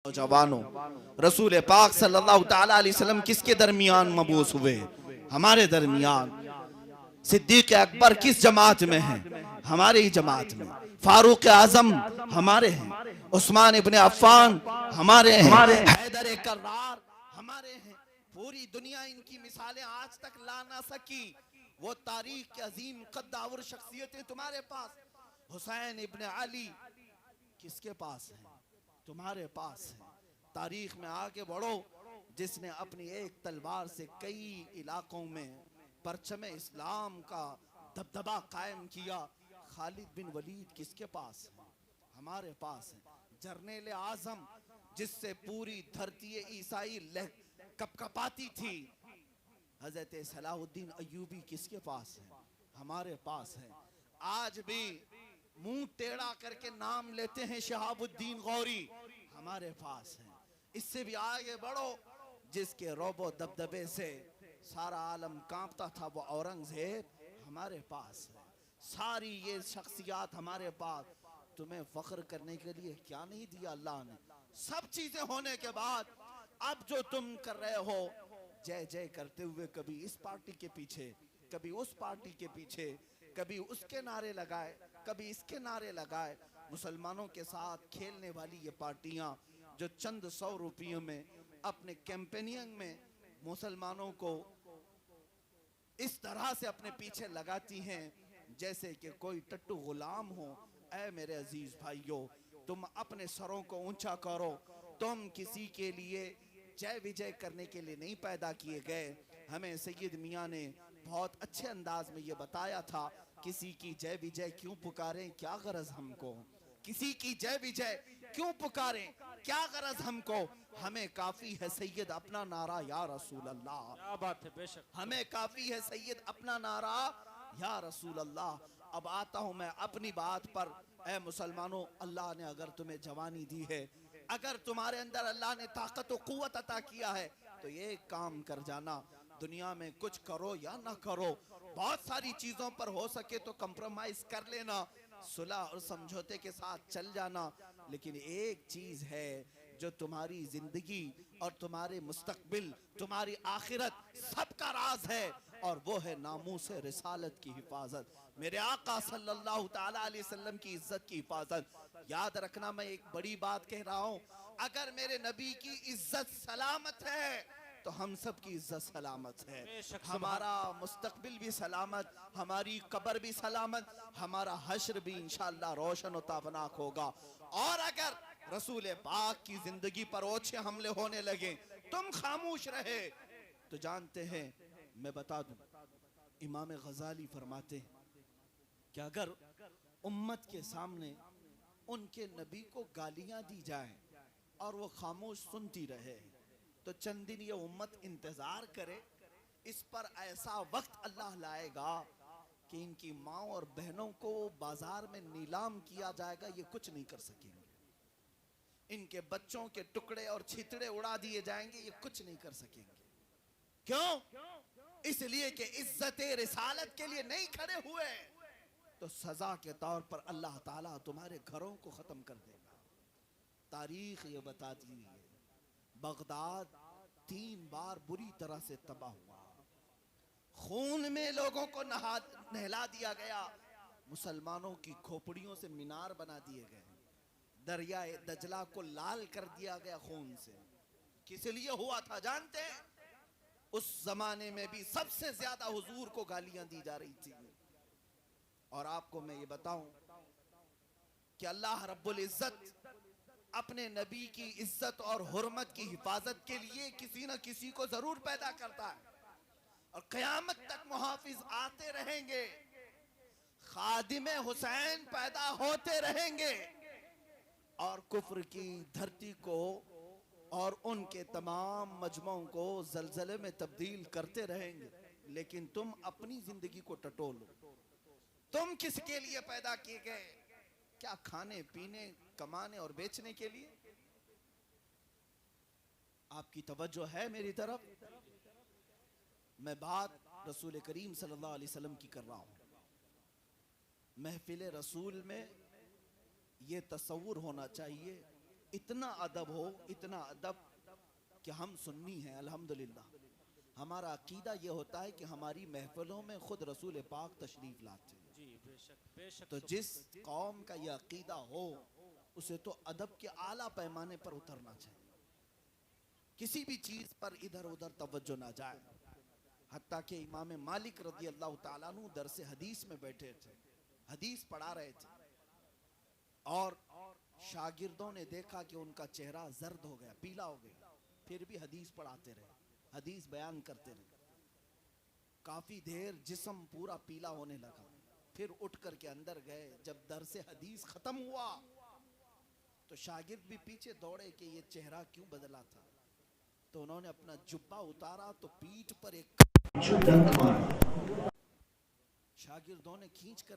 नौजवानों, रसूल पाक सल्लल्लाहु ताला अलैहि वसल्लम किसके दरमियान मबूस हुए? हमारे दरमियान। सिद्दीक अकबर किस जमात में हैं? हमारे ही जमात में। फारूक आजम हमारे हैं, उस्मान इब्ने अफ्फान हमारे हैं, हैदर कर्रार हमारे हैं। पूरी दुनिया इनकी मिसालें आज तक ला ना सकी। वो तारीख के अजीम कद्दावर शख्सियतें तुम्हारे पास। हुसैन इब्ने अली किसके पास है? तुम्हारे पास है। तारीख में आगे बढ़ो, जिसने अपनी एक तलवार से कई इलाकों में परचम इस्लाम का दबदबा कायम किया। खालिद बिन वलीद किसके पास है? हमारे पास है। जर्नेल आजम जिससे पूरी धरती ईसाई कपकपाती थी, हजरत सलाहुद्दीन अय्यूबी किसके पास है? हमारे पास है। आज भी मुंह टेढ़ा करके नाम लेते हैं शहाबुद्दीन गौरी, हमारे पास है। इससे भी आगे बढ़ो, जिसके रोबो दबदबे से सारा आलम कांपता था, वो औरंगजेब हमारे पास है। सारी ये शख्सियात हमारे पास। तुम्हें फख्र करने के लिए क्या नहीं दिया अल्लाह ने? सब चीजें होने के बाद अब जो तुम कर रहे हो जय जय करते हुए, कभी इस पार्टी के पीछे, कभी उस पार्टी के पीछे, कभी उसके नारे लगाए, कभी इसके नारे लगाए। मुसलमानों के साथ खेलने वाली ये पार्टियां जो चंद 100 रुपयों में अपने कैंपेनिंग में मुसलमानों को इस तरह से अपने पीछे लगाती हैं जैसे कि कोई टट्टू गुलाम हो। ऐ मेरे अजीज भाइयों, तुम अपने सरों को ऊंचा करो। तुम किसी के लिए जय विजय करने के लिए नहीं पैदा किए गए। हमें सैयद मियाँ ने बहुत अच्छे अंदाज में ये बताया था, किसी की जय विजय क्यों पुकारें, क्या गरज हमको? किसी की जय विजय क्यों पुकारें, क्या गरज हमको? हमें काफी है सैयद अपना नारा या रसूल अल्लाह। क्या बात है, बेशक हमें काफी है सैयद अपना नारा या रसूल अल्लाह। अब आता हूं मैं अपनी बात पर। ऐ मुसलमानों, अल्लाह ने अगर तुम्हें जवानी दी है, अगर तुम्हारे अंदर अल्लाह ने ताकत और कुव्वत अता किया है, तो ये काम कर जाना, दुनिया में कुछ करो या ना करो, बहुत सारी चीजों पर हो सके तो कंप्रोमाइज कर लेना, सुलह और समझौते के साथ चल जाना। लेकिन एक चीज है जो तुम्हारी जिंदगी और तुम्हारे मुस्तकबिल, तुम्हारी आखिरत सबका राज है, और वो है नामूस रिसालत की हिफाजत, मेरे आका सल्लल्लाहु ताला अलैहि वसल्लम की इज्जत की हिफाजत। याद रखना, मैं एक बड़ी बात कह रहा हूं, अगर मेरे नबी की इज्जत सलामत है तो हम सब की इज्जत सलामत है। हमारा मुस्तकबिल भी सलामत, हमारी कब्र भी सलामत, हमारा हश्र भी इंशाअल्लाह रोशन और ताबनाक होगा। और अगर रसूल पाक की जिंदगी पर ओछे हमले होने लगे, तुम खामोश रहे, तो जानते हैं, मैं बता दूं, इमाम गजाली फरमाते हैं कि अगर उम्मत के सामने उनके नबी को गालियां दी जाए और वो खामोश सुनती रहे, तो चंद दिन ये उम्मत इंतजार करे, इस पर ऐसा वक्त अल्लाह लाएगा कि इनकी माँ और बहनों को बाजार में नीलाम किया जाएगा, ये कुछ नहीं कर सकेंगे। इनके बच्चों के टुकड़े और छितड़े उड़ा दिए जाएंगे, ये कुछ नहीं कर सकेंगे। क्यों? इसलिए कि इज्जत रिसालत के लिए नहीं खड़े हुए, तो सजा के तौर पर अल्लाह ताला तुम्हारे घरों को खत्म कर देगा। तारीख ये बताती है, बगदाद 3 बार बुरी तरह से तबाह हुआ, खून में लोगों को नहला दिया गया, मुसलमानों की खोपड़ियों से मीनार बना दिए गए, दरियाए दजला को लाल कर दिया गया खून से। किस लिए हुआ था जानते हैं? उस जमाने में भी सबसे ज्यादा हुजूर को गालियां दी जा रही थी। और आपको मैं ये बताऊं कि अल्लाह रब्बुल इज्जत अपने नबी की इज्जत और हुर्मत की हिफाजत के लिए किसी न किसी को जरूर पैदा करता है, और कयामत तक मुहाफिज आते रहेंगे, खादिम हुसैन पैदा होते रहेंगे, और कुफ्र की धरती को और उनके तमाम मजमों को जलजले में तब्दील करते रहेंगे। लेकिन तुम अपनी जिंदगी को टटोलो, तुम किसके लिए पैदा किए गए? क्या खाने पीने, कमाने और बेचने के लिए? आपकी तवज्जो है मेरी तरफ? मैं बात रसूल करीम सल्लल्लाहु अलैहि वसल्लम की कर रहा हूं। महफिल रसूल में ये तसव्वुर होना चाहिए, इतना अदब हो, इतना अदब कि हम सुन्नी हैं अल्हम्दुलिल्लाह, हमारा अकीदा ये होता है कि हमारी महफिलों में खुद रसूल पाक तशरीफ लाते हैं। जी बेशक बेशक। तो जिस कौम का यह अकीदा हो उसे तो अदब के आला पैमाने पर उतरना चाहिए, किसी भी चीज पर इधर उधर तवज्जो ना जाए। हत्ता कि इमाम मालिक रज़ी अल्लाह ताला अन्हु दरसे हदीस में बैठे थे, हदीस पढ़ा रहे थे और शागिर्दों ने देखा कि उनका चेहरा जर्द हो गया, पीला हो गया, फिर भी हदीस पढ़ाते रहे, हदीस बयान करते रहे। काफी देर जिस्म पूरा पीला होने लगा, फिर उठ करके अंदर गए। जब दरसे हदीस खत्म हुआ तो शागिर्द भी पीछे दौड़े कि ये चेहरा क्यों बदला था। तो उन्होंने अपना जुब्बा उतारा तो पीठ पर एक शागिर्दों ने खींच कर